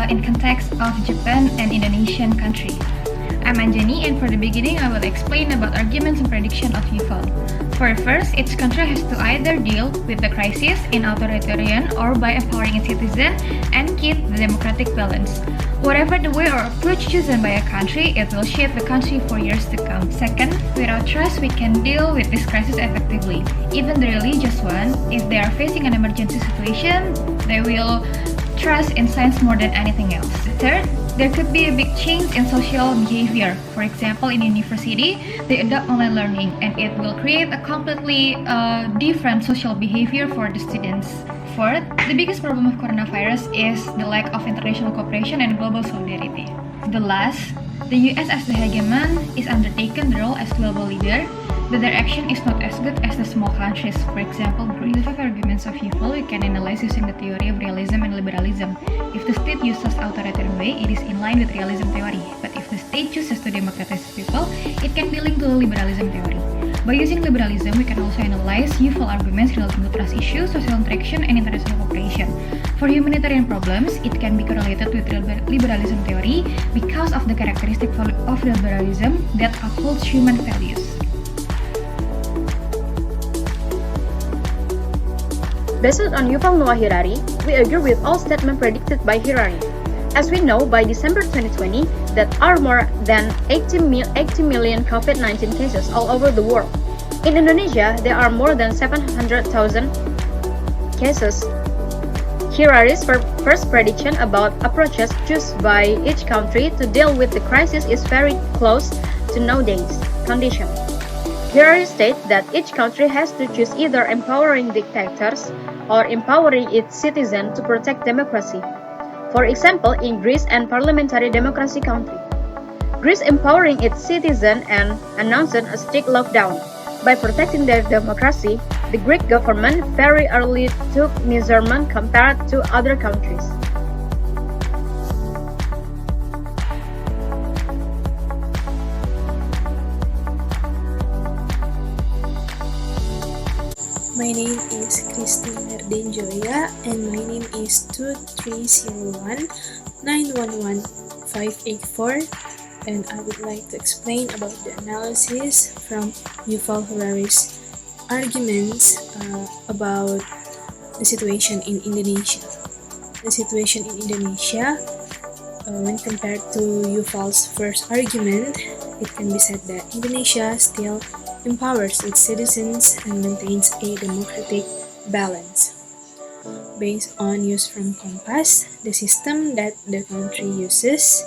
in context of Japan and Indonesian country. I'm Anjani, and for the beginning I will explain about arguments and prediction of UFO. For first, each country has to either deal with the crisis in authoritarian or by empowering its citizens and keep the democratic balance. Whatever the way or approach chosen by a country, it will shape the country for years to come. Second, without trust, we can deal with this crisis effectively. Even the religious one, if they are facing an emergency situation, they will trust in science more than anything else. Third, there could be a big change in social behavior. For example, in university, they adopt online learning, and it will create a completely different social behavior for the students. Fourth, the biggest problem of coronavirus is the lack of international cooperation and global solidarity. The last, the US as the hegemon is undertaken the role as global leader, but their action is not as good as the small countries. For example, Greece. The 5 arguments of evil we can analyze using the theory of realism and liberalism. If the state uses authoritarian way, it is in line with realism theory. But if the state chooses to democratize people, it can be linked to liberalism theory. By using liberalism, we can also analyze useful arguments relating to trust issues, social interaction, and international cooperation. For humanitarian problems, it can be correlated with liberalism theory because of the characteristic of liberalism that upholds human values. Based on Yuval Noah Harari, we agree with all statements predicted by Harari. As we know, by December 2020, there are more than 80 million COVID-19 cases all over the world. In Indonesia, there are more than 700,000 cases. Harari's first prediction about approaches chosen by each country to deal with the crisis is very close to nowadays condition. Harari states that each country has to choose either empowering dictators or empowering its citizens to protect democracy. For example, in Greece and parliamentary democracy country, Greece empowering its citizens and announcing a strict lockdown. By protecting their democracy, the Greek government very early took measurement compared to other countries. My name is Christin Merdin Joyya, and my name is 2301911584, and I would like to explain about the analysis from Yuval Harari's arguments about the situation in Indonesia. The situation in Indonesia, when compared to Yuval's first argument, it can be said that Indonesia still empowers its citizens and maintains a democratic balance. Based on use from Compass, the system that the country uses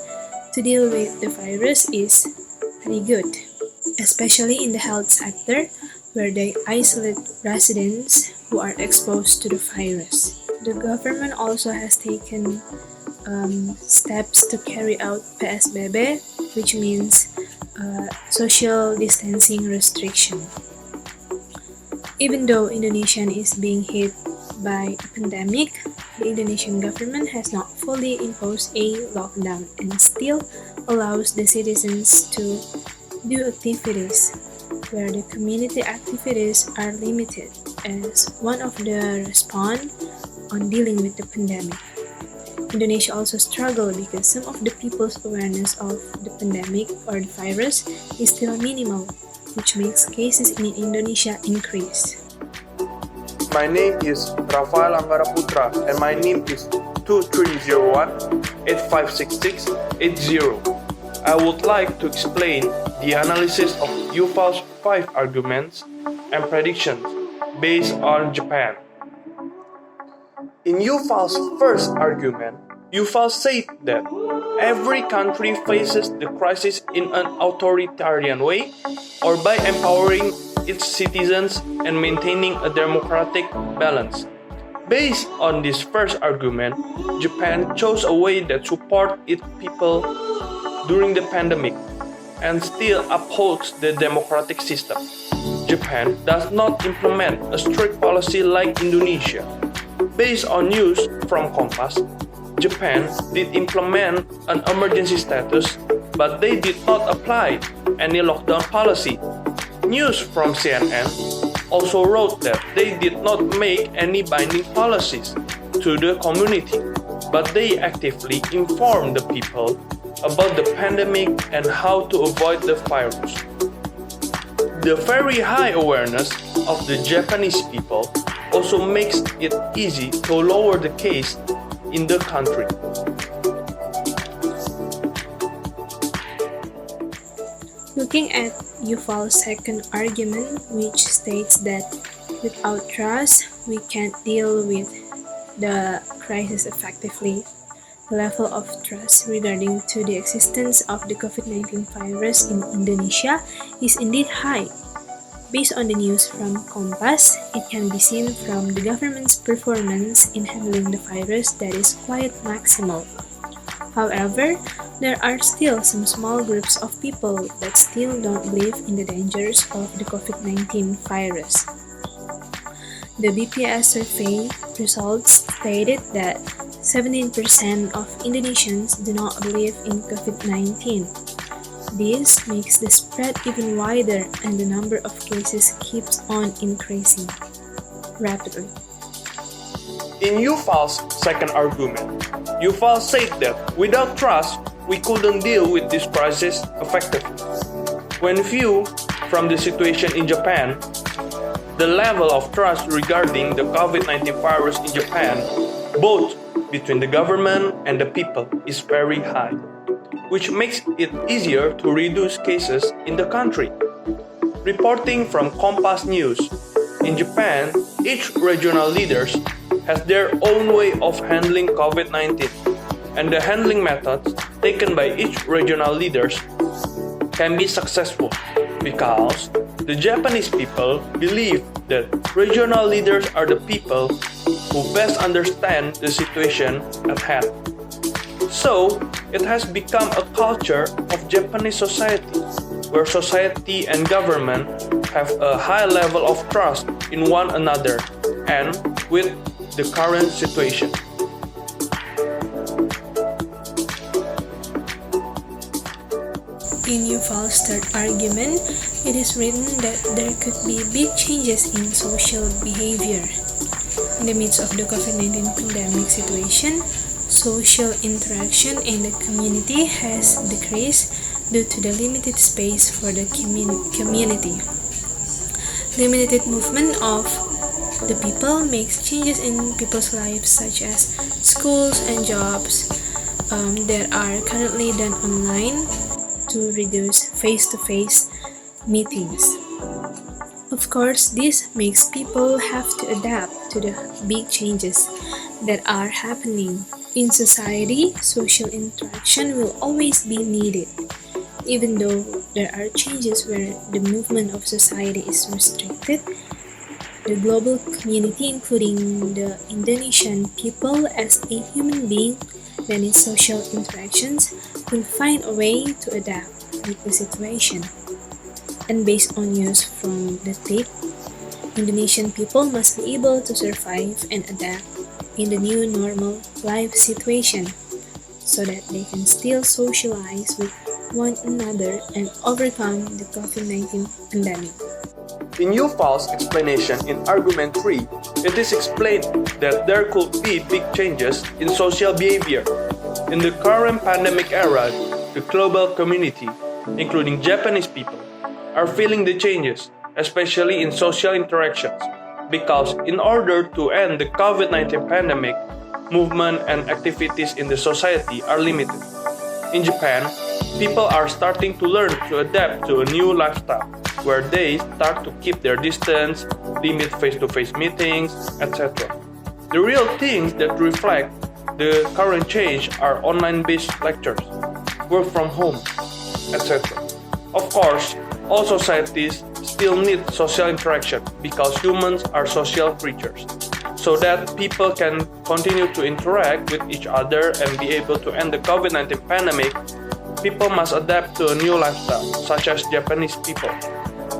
to deal with the virus is pretty good, especially in the health sector, where they isolate residents who are exposed to the virus. The government also has taken steps to carry out PSBB, which means social distancing restriction. Even though Indonesia is being hit by a pandemic, the Indonesian government has not fully imposed a lockdown and still allows the citizens to do activities where the community activities are limited as one of the response on dealing with the pandemic. Indonesia also struggled because some of the people's awareness of the pandemic or the virus is still minimal, which makes cases in Indonesia increase. My name is Rafael Anggara Putra, and my NIM is 2301856680. I would like to explain the analysis of Yuval's 5 arguments and predictions based on Japan. In Yuval's first argument, Yuval said that every country faces the crisis in an authoritarian way or by empowering its citizens and maintaining a democratic balance. Based on this first argument, Japan chose a way that supports its people during the pandemic and still upholds the democratic system. Japan does not implement a strict policy like Indonesia. Based on news from Compass, Japan did implement an emergency status, but they did not apply any lockdown policy. News from CNN also wrote that they did not make any binding policies to the community. but they actively inform the people about the pandemic and how to avoid the virus. The very high awareness of the Japanese people also makes it easy to lower the case in the country. Looking at Yuval's second argument, which states that without trust, we can't deal with the crisis effectively. The level of trust regarding to the existence of the COVID-19 virus in Indonesia is indeed high. Based on the news from Kompas, it can be seen from the government's performance in handling the virus that is quite maximal. However, there are still some small groups of people that still don't believe in the dangers of the COVID-19 virus. The BPS survey results stated that 17% of Indonesians do not believe in COVID-19. This makes the spread even wider and the number of cases keeps on increasing rapidly. In Yuval's second argument, Yuval said that without trust, we couldn't deal with this crisis effectively. When viewed from the situation in Japan, the level of trust regarding the COVID-19 virus in Japan, both between the government and the people, is very high, which makes it easier to reduce cases in the country. Reporting from Kompas News, in Japan, each regional leaders has their own way of handling COVID-19, and the handling methods taken by each regional leaders can be successful because the Japanese people believe that regional leaders are the people who best understand the situation at hand. So, it has become a culture of Japanese society, where society and government have a high level of trust in one another and with the current situation. In Yuval's third argument, it is written that there could be big changes in social behavior. In the midst of the COVID-19 pandemic situation, social interaction in the community has decreased due to the limited space for the community. Limited movement of the people makes changes in people's lives such as schools and jobs that are currently done online to reduce face-to-face meetings. Of course, this makes people have to adapt to the big changes that are happening. In society, social interaction will always be needed. Even though there are changes where the movement of society is restricted, the global community, including the Indonesian people as a human being that needs social interactions, will find a way to adapt with the situation. And based on news from the tape, Indonesian people must be able to survive and adapt in the new normal life situation so that they can still socialize with one another and overcome the COVID-19 pandemic. In Yuval's explanation in argument 3, it is explained that there could be big changes in social behavior. In the current pandemic era, the global community, including Japanese people, are feeling the changes, especially in social interactions, because in order to end the COVID-19 pandemic, movement and activities in the society are limited. In Japan, people are starting to learn to adapt to a new lifestyle, where they start to keep their distance, limit face-to-face meetings, etc. The real things that reflect the current change are online-based lectures, work from home, etc. Of course, all societies still need social interaction because humans are social creatures. So that people can continue to interact with each other and be able to end the COVID-19 pandemic, people must adapt to a new lifestyle, such as Japanese people.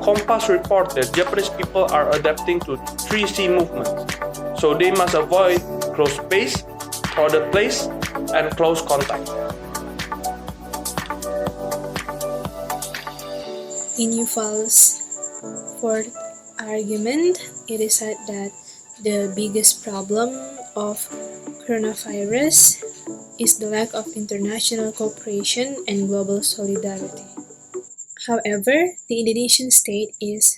Kompas report that Japanese people are adapting to 3C movements, so they must avoid close space, crowded place, and close contact. In Yuval's fourth argument, it is said that the biggest problem of coronavirus is the lack of international cooperation and global solidarity. However, the Indonesian state is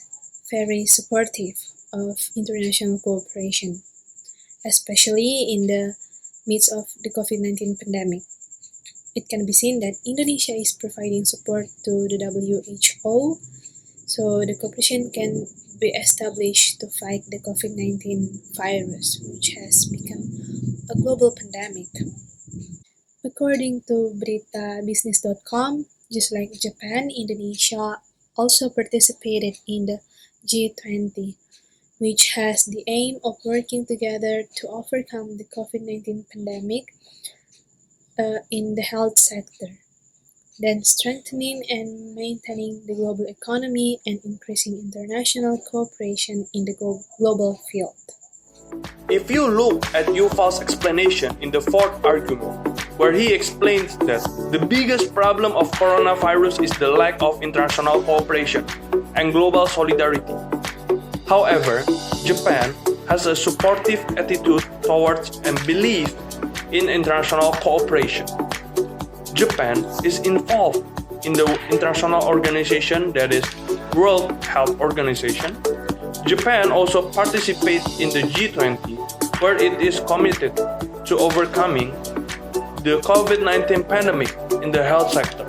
very supportive of international cooperation, especially in the midst of the COVID-19 pandemic. It can be seen that Indonesia is providing support to the WHO, so the cooperation can be established to fight the COVID-19 virus, which has become a global pandemic. According to BeritaBusiness.com, just like Japan, Indonesia also participated in the G20, which has the aim of working together to overcome the COVID-19 pandemic in the health sector, then strengthening and maintaining the global economy and increasing international cooperation in the global field. If you look at Yuval's explanation in the fourth argument, where he explains that the biggest problem of coronavirus is the lack of international cooperation and global solidarity. However, Japan has a supportive attitude towards and belief in international cooperation. Japan is involved in the international organization that is World Health Organization. Japan also participates in the G20, where it is committed to overcoming the COVID-19 pandemic in the health sector,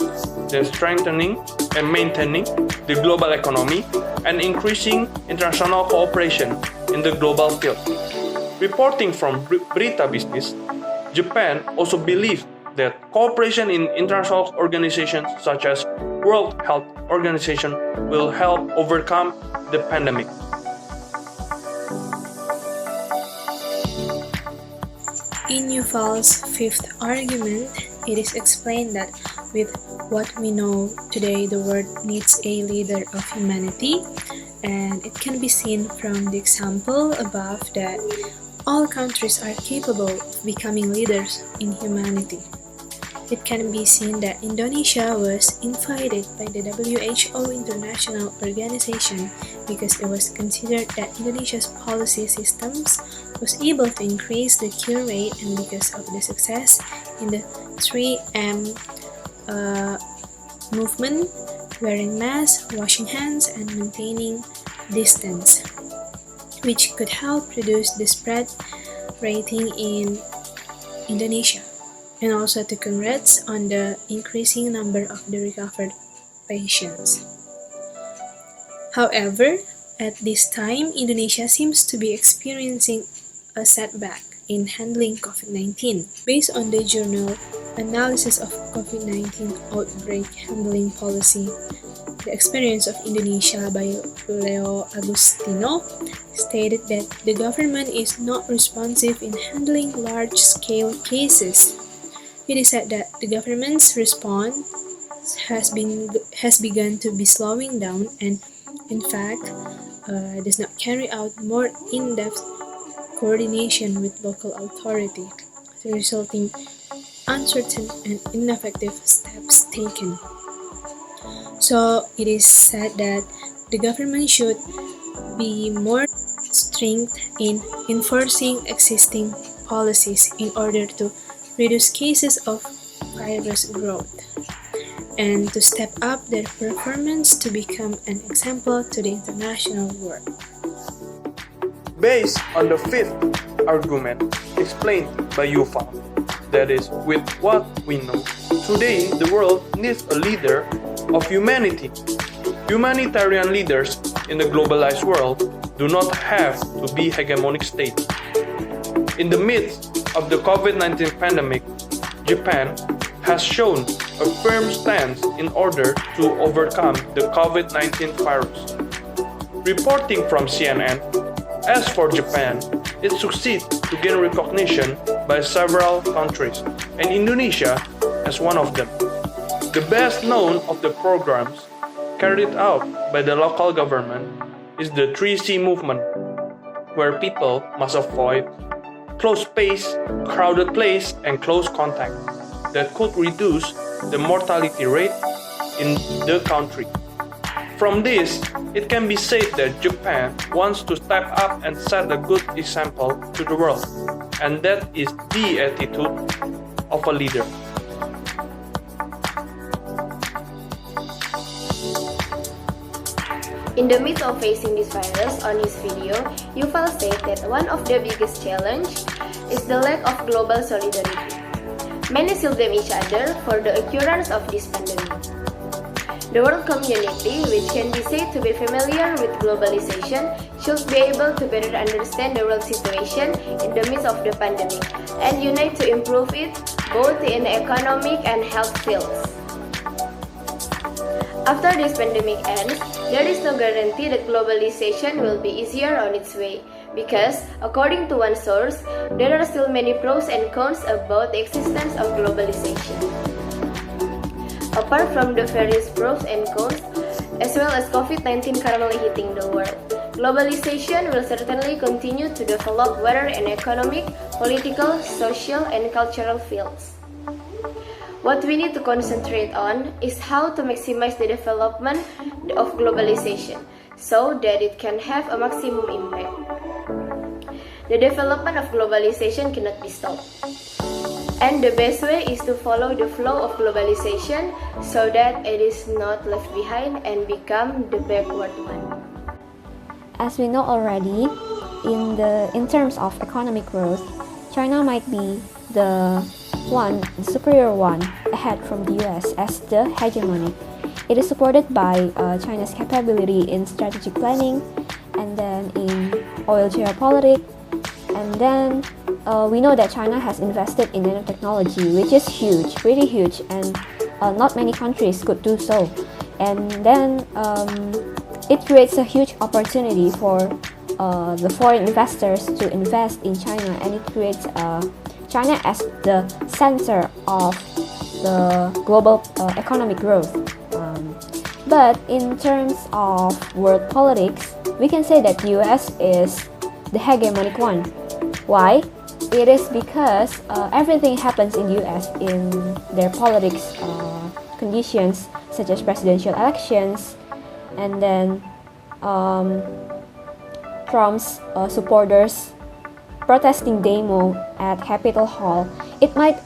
then strengthening and maintaining the global economy and increasing international cooperation in the global field. Reporting from Berita Business, Japan also believes that cooperation in international organizations such as World Health Organization will help overcome the pandemic. In Yuval's fifth argument, it is explained that with what we know today, the world needs a leader of humanity, and it can be seen from the example above that all countries are capable of becoming leaders in humanity. It can be seen that Indonesia was invited by the WHO International Organization because it was considered that Indonesia's policy systems was able to increase the cure rate, and because of the success in the 3M movement, wearing masks, washing hands, and maintaining distance, which could help reduce the spread rating in Indonesia, and also to congrats on the increasing number of the recovered patients. However, at this time, Indonesia seems to be experiencing a setback in handling COVID-19. Based on the journal Analysis of COVID-19 Outbreak Handling Policy, The Experience of Indonesia by Leo Agustino, stated that the government is not responsive in handling large-scale cases. It is said that the government's response has begun to be slowing down and, in fact, does not carry out more in-depth coordination with local authority, resulting uncertain and ineffective steps taken. So it is said that the government should be more strict in enforcing existing policies in order to reduce cases of virus growth, and to step up their performance to become an example to the international world. Based on the fifth argument explained by Yuval, that is, with what we know, today the world needs a leader of humanity. Humanitarian leaders in the globalized world do not have to be hegemonic states. In the midst of the COVID-19 pandemic, Japan has shown a firm stance in order to overcome the COVID-19 virus. Reporting from CNN, as for Japan, it succeeded to gain recognition by several countries, and Indonesia as one of them. The best known of the programs carried out by the local government is the 3C movement, where people must avoid close space, crowded place, and close contact that could reduce the mortality rate in the country. From this, it can be said that Japan wants to step up and set a good example to the world, and that is the attitude of a leader. In the midst of facing this virus, on his video, Yuval said that one of the biggest challenges is the lack of global solidarity. Many still blame each other for the occurrence of this pandemic. The world community, which can be said to be familiar with globalization, should be able to better understand the world situation in the midst of the pandemic and unite to improve it both in the economic and health fields. After this pandemic ends, there is no guarantee that globalization will be easier on its way because, according to one source, there are still many pros and cons about the existence of globalization. Apart from the various pros and cons, as well as COVID-19 currently hitting the world, globalization will certainly continue to develop whether in economic, political, social, and cultural fields. What we need to concentrate on is how to maximize the development of globalization so that it can have a maximum impact. The development of globalization cannot be stopped. And the best way is to follow the flow of globalization so that it is not left behind and become the backward one. As we know already, in terms of economic growth, China might be the superior one ahead from the US as the hegemonic. It is supported by China's capability in strategic planning and then in oil geopolitics, and then we know that China has invested in nanotechnology, which is huge, pretty huge, and not many countries could do so. And then it creates a huge opportunity for the foreign investors to invest in China, and it creates China as the center of the global economic growth. But in terms of world politics, we can say that US is the hegemonic one. Why? It is because everything happens in US in their politics conditions, such as presidential elections, and then Trump's supporters protesting demo at Capitol Hall. It might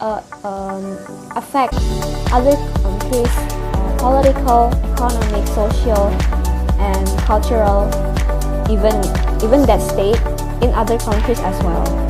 affect other countries' political, economic, social, and cultural, even that state in other countries as well.